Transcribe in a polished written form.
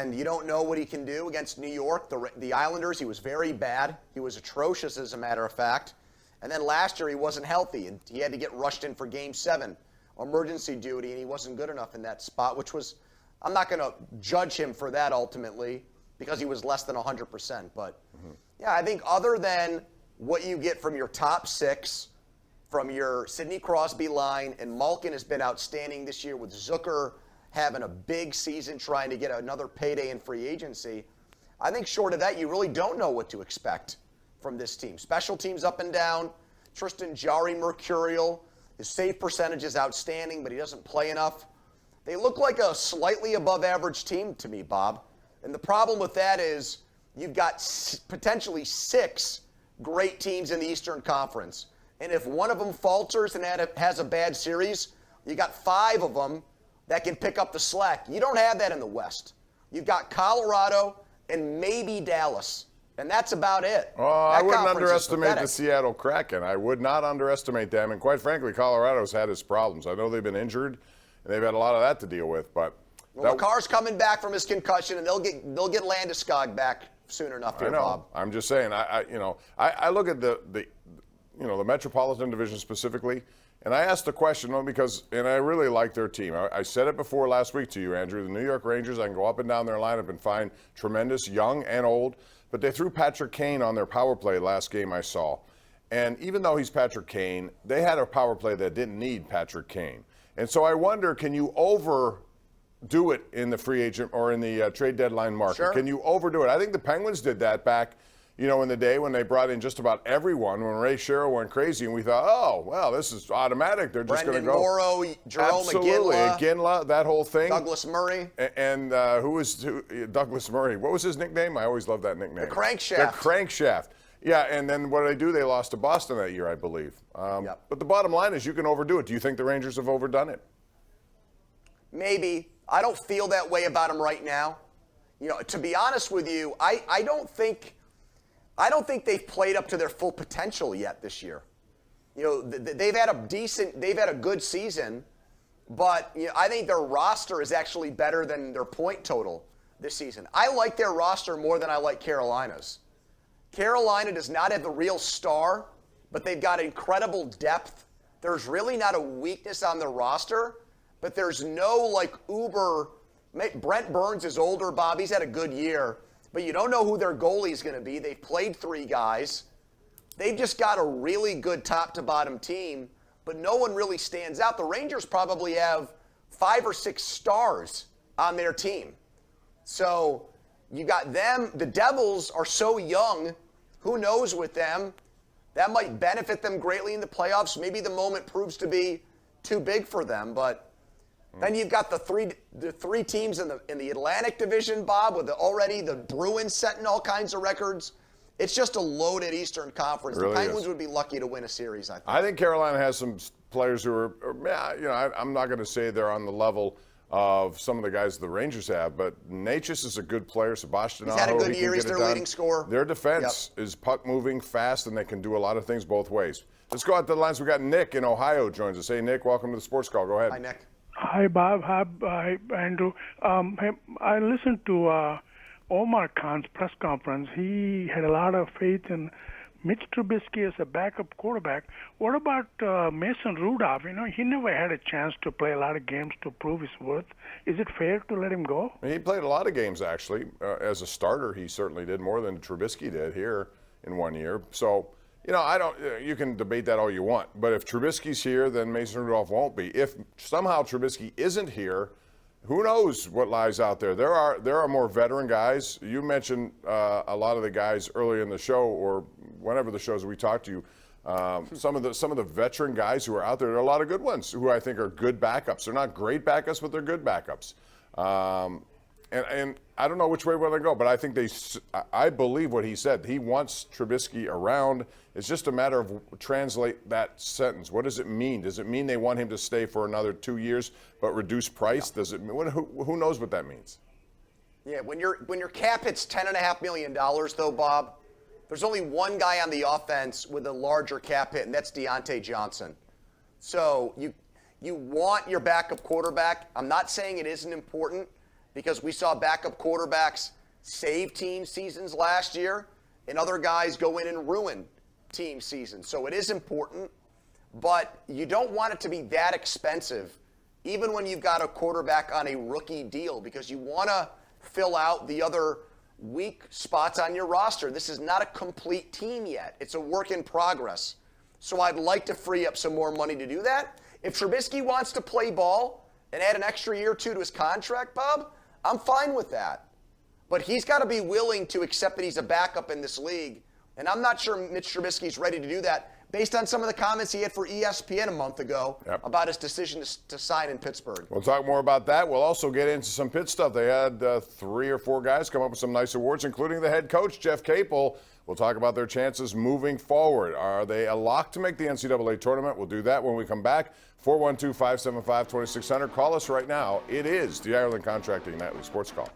and you don't know what he can do against New York. The Islanders, he was very bad. He was atrocious, as a matter of fact. And then last year he wasn't healthy, and he had to get rushed in for Game 7, emergency duty, and he wasn't good enough in that spot, which was, I'm not going to judge him for that ultimately because he was less than 100%. But, yeah, I think other than what you get from your top six, from your Sidney Crosby line, and Malkin has been outstanding this year with Zucker having a big season trying to get another payday in free agency. I think short of that, you really don't know what to expect from this team. Special teams up and down. Tristan Jarry mercurial. His save percentage is outstanding, but he doesn't play enough. They look like a slightly above average team to me, Bob. And the problem with that is you've got potentially 6 great teams in the Eastern Conference. And if one of them falters and has a bad series, you got 5 of them that can pick up the slack. You don't have that in the West. You've got Colorado and maybe Dallas. And that's about it. I wouldn't underestimate the Seattle Kraken. I would not underestimate them. And quite frankly, Colorado's had its problems. I know they've been injured, and they've had a lot of that to deal with. But McCarr's coming back from his concussion, and they'll get Landeskog back soon enough. Here, I know. Bob. I'm just saying. I look at the Metropolitan Division specifically, and I asked the question because I really like their team. I said it before last week to you, Andrew. The New York Rangers, I can go up and down their lineup and find tremendous, young and old. But they threw Patrick Kane on their power play last game I saw. And even though he's Patrick Kane, they had a power play that didn't need Patrick Kane. And so I wonder, can you overdo it in the free agent or in the trade deadline market? Sure. Can you overdo it? I think the Penguins did that back, in the day when they brought in just about everyone, when Ray Shero went crazy, and we thought, oh, well, this is automatic. They're just going to go. Morrow, Jerome Absolutely. Iginla, that whole thing. Douglas Murray. And Douglas Murray? What was his nickname? I always love that nickname. The Crankshaft. The Crankshaft. Yeah, and then what did they do? They lost to Boston that year, I believe. Yep. But the bottom line is you can overdo it. Do you think the Rangers have overdone it? Maybe. I don't feel that way about them right now. To be honest with you, I don't think they've played up to their full potential yet this year. They've had a good season, but I think their roster is actually better than their point total this season. I like their roster more than I like Carolina's. Carolina does not have the real star, but they've got incredible depth. There's really not a weakness on their roster, but there's no uber. Brent Burns is older, Bob. He's had a good year. But you don't know who their goalie is going to be. They've played 3 guys. They've just got a really good top-to-bottom team, but no one really stands out. The Rangers probably have 5 or 6 stars on their team. So you got them. The Devils are so young. Who knows with them? That might benefit them greatly in the playoffs. Maybe the moment proves to be too big for them, but then you've got the three teams in the Atlantic Division, Bob, with already the Bruins setting all kinds of records. It's just a loaded Eastern Conference. Really the Penguins is. Would be lucky to win a series, I think. I think Carolina has some players who are, I'm not going to say they're on the level of some of the guys the Rangers have, but Natchez is a good player. Sebastian He's had a good year. He's their leading scorer. Their defense is puck moving fast, and they can do a lot of things both ways. Let's go out to the lines. We got Nick in Ohio joins us. Hey, Nick, welcome to the Sports Call. Go ahead. Hi, Nick. Hi, Bob. Hi, Andrew. I listened to Omar Khan's press conference. He had a lot of faith in Mitch Trubisky as a backup quarterback. What about Mason Rudolph? He never had a chance to play a lot of games to prove his worth. Is it fair to let him go? He played a lot of games, actually. As a starter, he certainly did more than Trubisky did here in 1 year. So, you can debate that all you want. But if Trubisky's here, then Mason Rudolph won't be. If somehow Trubisky isn't here, who knows what lies out there? There are more veteran guys. You mentioned a lot of the guys earlier in the show, or whenever the shows we talked to you. Some of the veteran guys who are out there. There are a lot of good ones who I think are good backups. They're not great backups, but they're good backups. And I don't know which way we're going to go, but I think I believe what he said. He wants Trubisky around. It's just a matter of translate that sentence. What does it mean? Does it mean they want him to stay for another 2 years but reduce price? Does it? Who knows what that means? Yeah, when your cap hits $10.5 million, though, Bob, there's only one guy on the offense with a larger cap hit, and that's Deontay Johnson. So you want your backup quarterback. I'm not saying it isn't important, because we saw backup quarterbacks save team seasons last year and other guys go in and ruin team seasons. So it is important, but you don't want it to be that expensive even when you've got a quarterback on a rookie deal, because you want to fill out the other weak spots on your roster. This is not a complete team yet. It's a work in progress. So I'd like to free up some more money to do that. If Trubisky wants to play ball and add an extra year or two to his contract, Bob, I'm fine with that. But he's got to be willing to accept that he's a backup in this league. And I'm not sure Mitch Trubisky's ready to do that based on some of the comments he had for ESPN a month ago about his decision to sign in Pittsburgh. We'll talk more about that. We'll also get into some Pitt stuff. They had 3 or 4 guys come up with some nice awards, including the head coach, Jeff Capel. We'll talk about their chances moving forward. Are they a lock to make the NCAA tournament? We'll do that when we come back. 412-575-2600. Call us right now. It is the Ireland Contracting Nightly Sports Call.